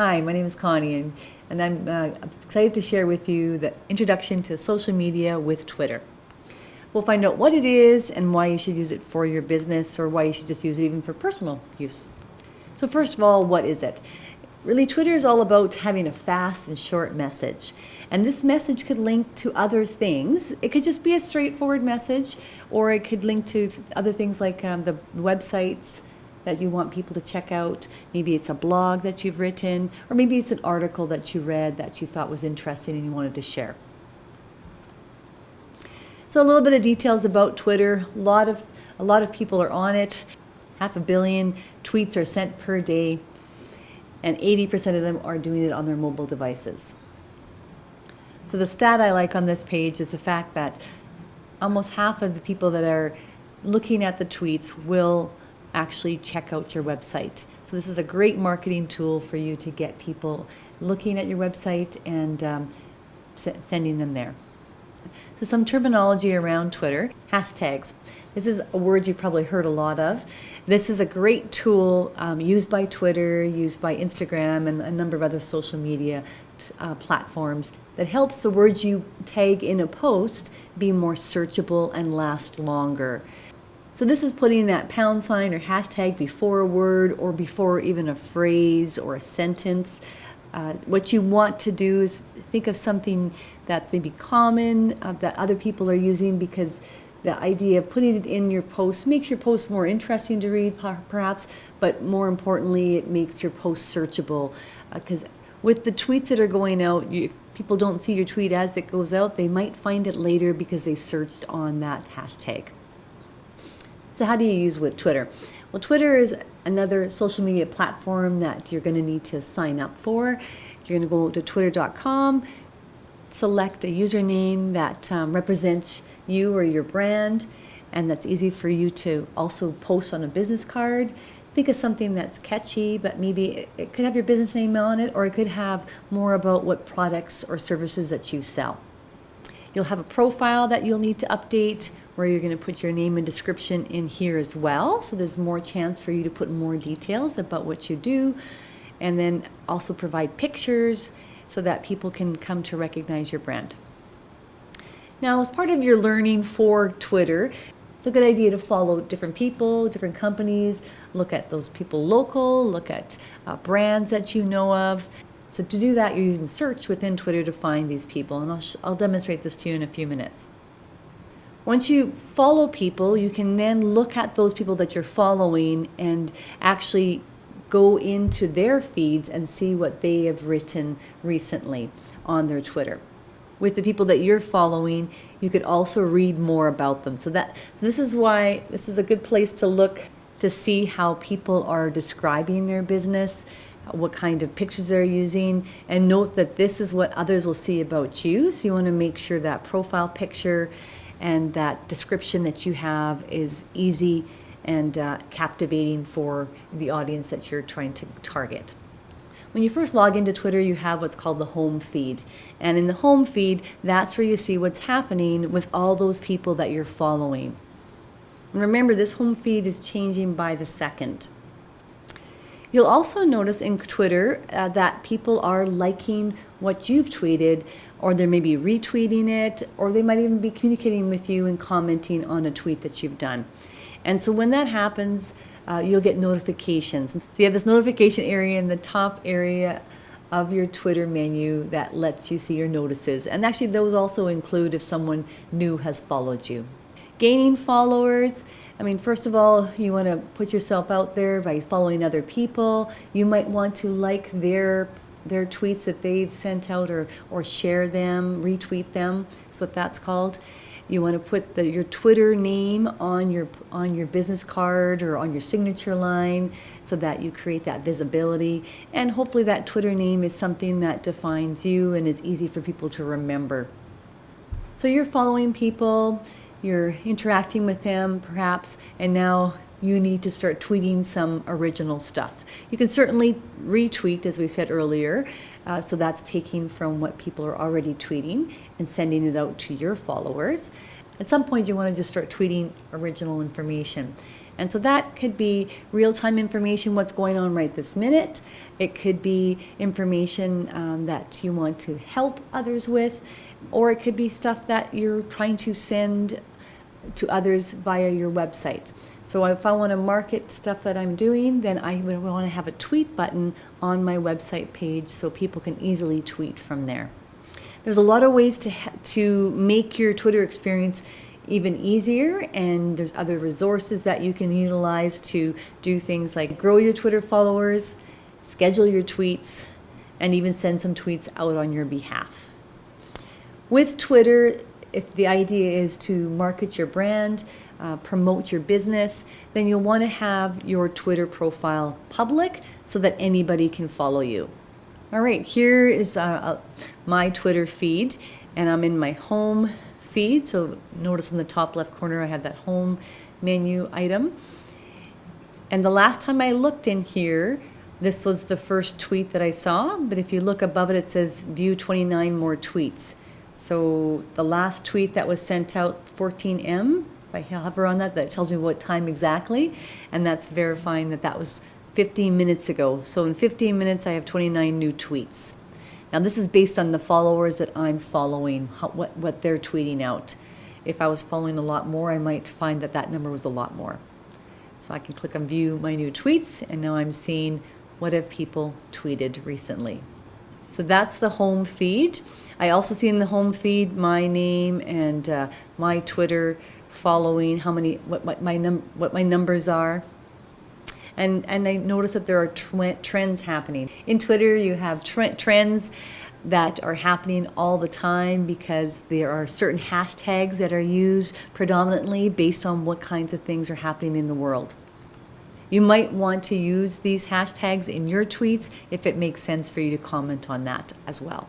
Hi, my name is Connie, and I'm excited to share with you the introduction to social media with Twitter. We'll find out what it is and why you should use it for your business, or why you should just use it even for personal use. So first of all, what is it? Really, Twitter is all about having a fast and short message. And this message could link to other things. It could just be a straightforward message, or it could link to other things like the websites that you want people to check out. Maybe it's a blog that you've written, or maybe it's an article that you read that you thought was interesting and you wanted to share. So a little bit of details about Twitter. A lot of people are on it. 500 million tweets are sent per day, and 80% of them are doing it on their mobile devices. So the stat I like on this page is the fact that almost half of the people that are looking at the tweets will actually check out your website. So this is a great marketing tool for you to get people looking at your website and sending them there. So some terminology around Twitter. Hashtags. This is a word you've probably heard a lot of. This is a great tool used by Twitter, used by Instagram, and a number of other social media platforms that helps the words you tag in a post be more searchable and last longer. So this is putting that pound sign or hashtag before a word or before even a phrase or a sentence. What you want to do is think of something that's maybe common that other people are using, because the idea of putting it in your post makes your post more interesting to read, perhaps, but more importantly, it makes your post searchable. Because with the tweets that are going out, if people don't see your tweet as it goes out, they might find it later because they searched on that hashtag. So how do you use with Twitter? Well, Twitter is another social media platform that you're going to need to sign up for. You're going to go to twitter.com, select a username that represents you or your brand, and that's easy for you to also post on a business card. Think of something that's catchy, but maybe it could have your business name on it, or it could have more about what products or services that you sell. You'll have a profile that you'll need to update, where you're going to put your name and description in here as well. So there's more chance for you to put more details about what you do, and then also provide pictures so that people can come to recognize your brand. Now, as part of your learning for Twitter, it's a good idea to follow different people, different companies, look at those people local, look at brands that you know of. So to do that, you're using search within Twitter to find these people, and I'll demonstrate this to you in a few minutes. Once you follow people, you can then look at those people that you're following and actually go into their feeds and see what they have written recently on their Twitter. With the people that you're following, you could also read more about them. So this is why this is a good place to look to see how people are describing their business, what kind of pictures they're using, and note that this is what others will see about you. So you want to make sure that profile picture and that description that you have is easy and captivating for the audience that you're trying to target. When you first log into Twitter, you have what's called the home feed. And in the home feed, that's where you see what's happening with all those people that you're following. And remember, this home feed is changing by the second. You'll also notice in Twitter that people are liking what you've tweeted, or they may be retweeting it, or they might even be communicating with you and commenting on a tweet that you've done. And so when that happens, you'll get notifications. So you have this notification area in the top area of your Twitter menu that lets you see your notices. And actually those also include if someone new has followed you. Gaining followers. I mean, first of all, you want to put yourself out there by following other people. You might want to like their tweets that they've sent out, or share them, retweet them. That's what that's called. You want to put your Twitter name on your business card or on your signature line so that you create that visibility. And hopefully that Twitter name is something that defines you and is easy for people to remember. So you're following people, you're interacting with them perhaps, and now you need to start tweeting some original stuff. You can certainly retweet, as we said earlier, so that's taking from what people are already tweeting and sending it out to your followers. At some point you want to just start tweeting original information. And so that could be real-time information, what's going on right this minute. It could be information that you want to help others with, or it could be stuff that you're trying to send to others via your website. So if I want to market stuff that I'm doing, then I would want to have a tweet button on my website page so people can easily tweet from there. There's a lot of ways to make your Twitter experience even easier, and there's other resources that you can utilize to do things like grow your Twitter followers, schedule your tweets, and even send some tweets out on your behalf. With Twitter, if the idea is to market your brand, promote your business, then you'll want to have your Twitter profile public so that anybody can follow you. All right, here is my Twitter feed, and I'm in my home feed. So notice in the top left corner I have that home menu item. And the last time I looked in here, this was the first tweet that I saw, but if you look above it, it says view 29 more tweets. So the last tweet that was sent out, 14M, if I hover on that, that tells me what time exactly, and that's verifying that that was 15 minutes ago. So in 15 minutes, I have 29 new tweets. Now this is based on the followers that I'm following, what they're tweeting out. If I was following a lot more, I might find that that number was a lot more. So I can click on view my new tweets, and now I'm seeing what have people tweeted recently. So that's the home feed. I also see in the home feed my name and my Twitter following, what my numbers are. And I notice that there are trends happening. In Twitter, you have trends that are happening all the time because there are certain hashtags that are used predominantly based on what kinds of things are happening in the world. You might want to use these hashtags in your tweets if it makes sense for you to comment on that as well.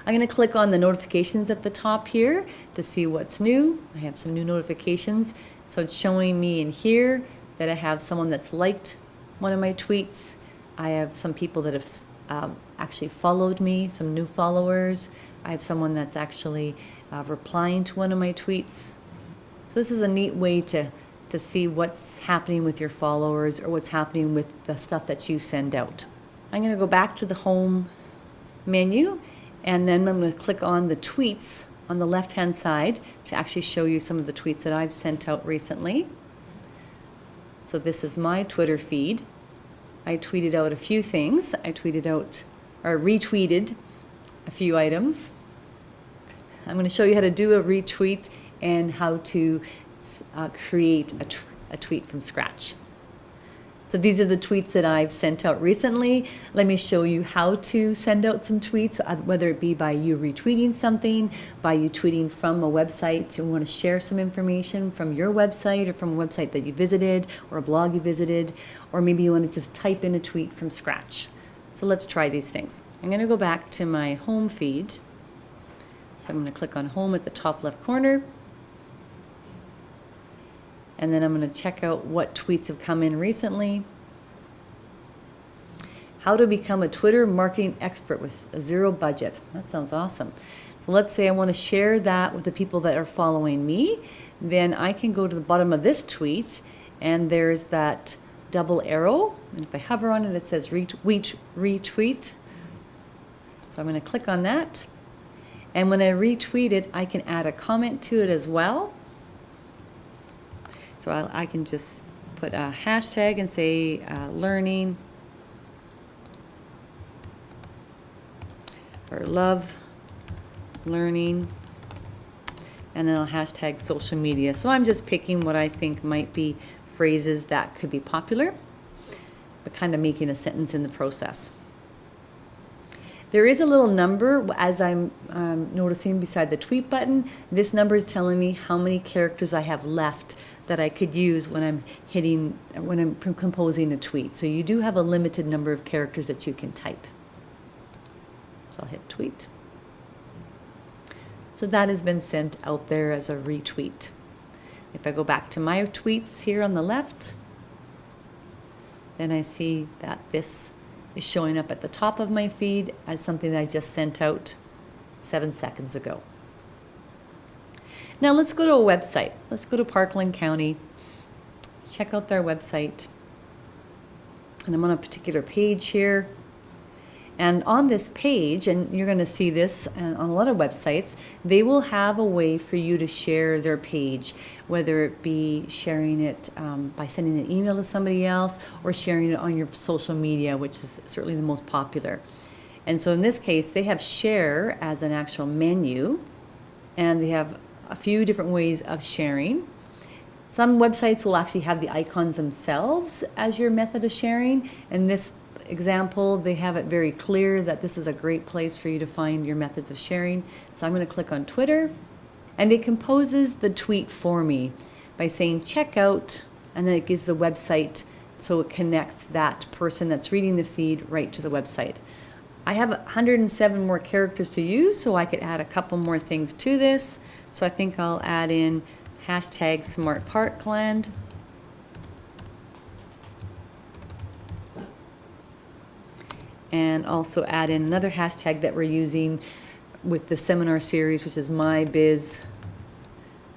I'm going to click on the notifications at the top here to see what's new. I have some new notifications. So it's showing me in here that I have someone that's liked one of my tweets. I have some people that have actually followed me, some new followers. I have someone that's actually replying to one of my tweets. So this is a neat way to see what's happening with your followers or what's happening with the stuff that you send out. I'm going to go back to the home menu, and then I'm going to click on the tweets on the left-hand side to actually show you some of the tweets that I've sent out recently. So this is my Twitter feed. I tweeted out a few things. I tweeted out or retweeted a few items. I'm going to show you how to do a retweet and how to create a tweet from scratch. So these are the tweets that I've sent out recently. Let me show you how to send out some tweets, whether it be by you retweeting something, by you tweeting from a website. You want to share some information from your website or from a website that you visited or a blog you visited, or maybe you want to just type in a tweet from scratch. So let's try these things. I'm going to go back to my home feed. So I'm going to click on home at the top left corner. And then I'm going to check out what tweets have come in recently. How to become a Twitter marketing expert with a zero budget. That sounds awesome. So let's say I want to share that with the people that are following me. Then I can go to the bottom of this tweet, and there's that double arrow. And if I hover on it, it says retweet. So I'm going to click on that. And when I retweet it, I can add a comment to it as well. So I can just put a hashtag and say learning or love learning, and then I'll hashtag social media. So I'm just picking what I think might be phrases that could be popular, but kind of making a sentence in the process. There is a little number, as I'm noticing beside the tweet button. This number is telling me how many characters I have left that I could use when I'm composing a tweet. So you do have a limited number of characters that you can type. So I'll hit tweet. So that has been sent out there as a retweet. If I go back to my tweets here on the left, then I see that this is showing up at the top of my feed as something that I just sent out 7 seconds ago. Now let's go to a website. Let's go to Parkland County. check out their website. And I'm on a particular page here. And on this page, and you're going to see this on a lot of websites, they will have a way for you to share their page, whether it be sharing it by sending an email to somebody else or sharing it on your social media, which is certainly the most popular. And so in this case, they have share as an actual menu, and they have a few different ways of sharing. Some websites will actually have the icons themselves as your method of sharing. In this example, they have it very clear that this is a great place for you to find your methods of sharing. So I'm going to click on Twitter, and it composes the tweet for me by saying check out, and then it gives the website so it connects that person that's reading the feed right to the website. I have 107 more characters to use, so I could add a couple more things to this. So I think I'll add in hashtag Smart Parkland. And also add in another hashtag that we're using with the seminar series, which is my biz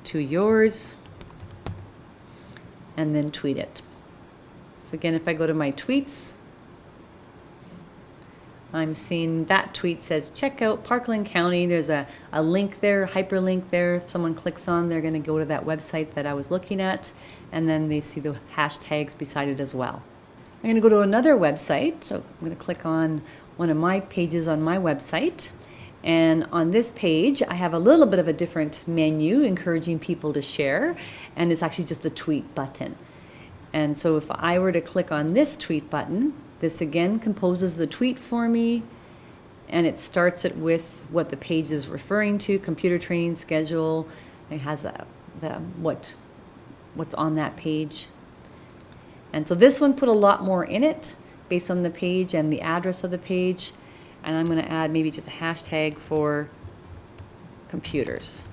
to yours, and then tweet it. So again, if I go to my tweets, I'm seeing that tweet says check out Parkland County. There's a link there, hyperlink there. If someone clicks on, they're going to go to that website that I was looking at, and then they see the hashtags beside it as well. I'm going to go to another website, so I'm going to click on one of my pages on my website. And on this page, I have a little bit of a different menu encouraging people to share, and it's actually just a tweet button. And so if I were to click on this tweet button, this again composes the tweet for me, and it starts it with what the page is referring to, computer training schedule. It has what's on that page. And so this one put a lot more in it based on the page and the address of the page. And I'm going to add maybe just a hashtag for computers.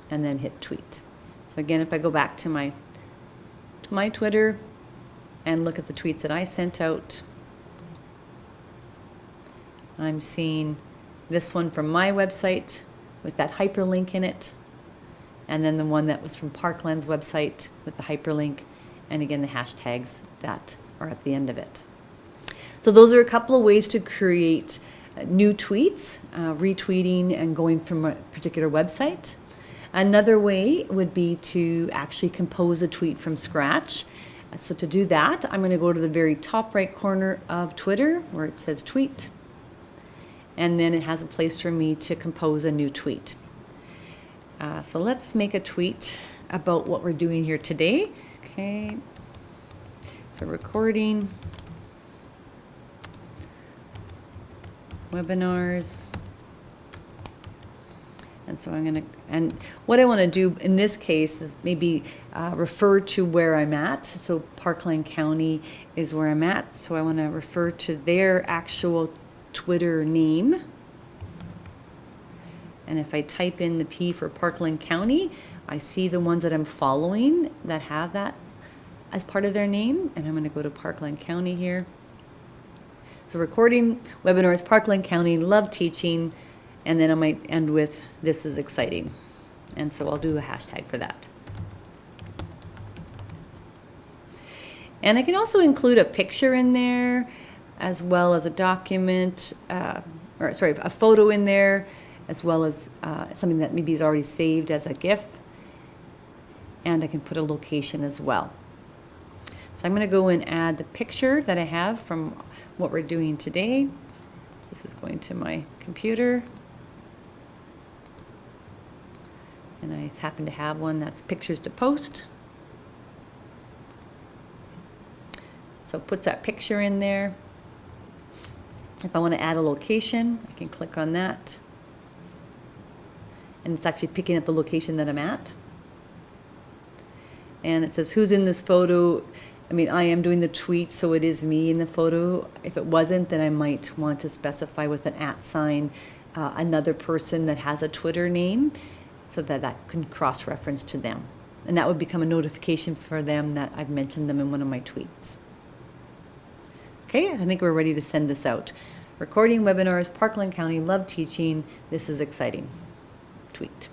And then hit tweet. So again, if I go back to my Twitter and look at the tweets that I sent out, I'm seeing this one from my website with that hyperlink in it. And then the one that was from Parkland's website with the hyperlink. And again, the hashtags that are at the end of it. So those are a couple of ways to create new tweets, retweeting and going from a particular website. Another way would be to actually compose a tweet from scratch. So to do that, I'm going to go to the very top right corner of Twitter where it says tweet. And then it has a place for me to compose a new tweet. So let's make a tweet about what we're doing here today. Okay, so recording, webinars, and so and what I want to do in this case is maybe refer to where I'm at. So Parkland County is where I'm at, so I want to refer to their actual Twitter name. And if I type in the P for Parkland County, I see the ones that I'm following that have that as part of their name, and I'm going to go to Parkland County here. So recording, webinars, Parkland County, love teaching, and then I might end with this is exciting. And so I'll do a hashtag for that. And I can also include a picture in there as well as a document, a photo in there, as well as something that maybe is already saved as a GIF. And I can put a location as well. So I'm going to go and add the picture that I have from what we're doing today. So this is going to my computer. And I happen to have one that's pictures to post. So it puts that picture in there. If I want to add a location, I can click on that. And it's actually picking up the location that I'm at. And it says who's in this photo. I mean, I am doing the tweet, so it is me in the photo. If it wasn't, then I might want to specify with an @ another person that has a Twitter name so that that can cross-reference to them. And that would become a notification for them that I've mentioned them in one of my tweets. Okay, I think we're ready to send this out. Recording webinars, Parkland County, love teaching, this is exciting. Tweet.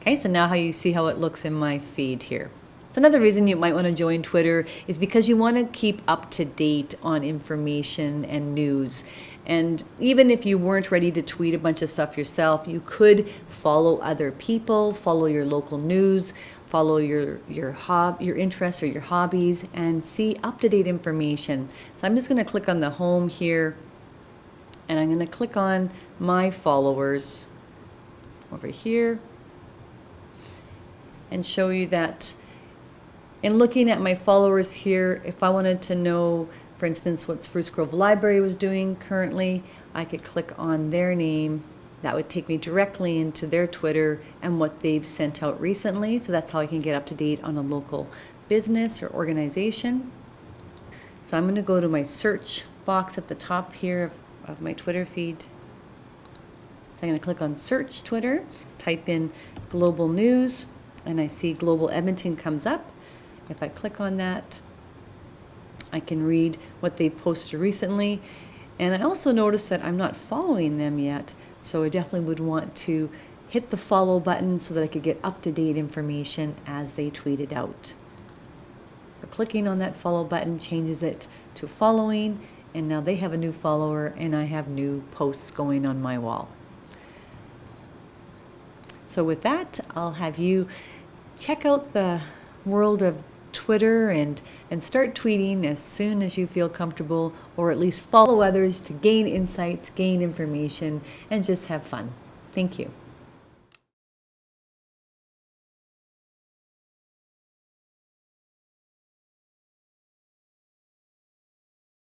Okay, so now you see how it looks in my feed here. So another reason you might want to join Twitter is because you want to keep up to date on information and news. And even if you weren't ready to tweet a bunch of stuff yourself, you could follow other people, follow your local news, follow your interests or your hobbies, and see up-to-date information. So I'm just going to click on the home here, and I'm going to click on my followers over here, and show you that in looking at my followers here, if I wanted to know, for instance, what Spruce Grove Library was doing currently, I could click on their name. That would take me directly into their Twitter and what they've sent out recently. So that's how I can get up to date on a local business or organization. So I'm going to go to my search box at the top here of my Twitter feed. So I'm going to click on search Twitter, type in global news, and I see Global Edmonton comes up. If I click on that, I can read what they posted recently. And I also noticed that I'm not following them yet, so I definitely would want to hit the follow button so that I could get up-to-date information as they tweet it out. So clicking on that follow button changes it to following, and now they have a new follower and I have new posts going on my wall. So with that, I'll have you check out the world of Twitter and start tweeting as soon as you feel comfortable, or at least follow others to gain insights, gain information, and just have fun. Thank you.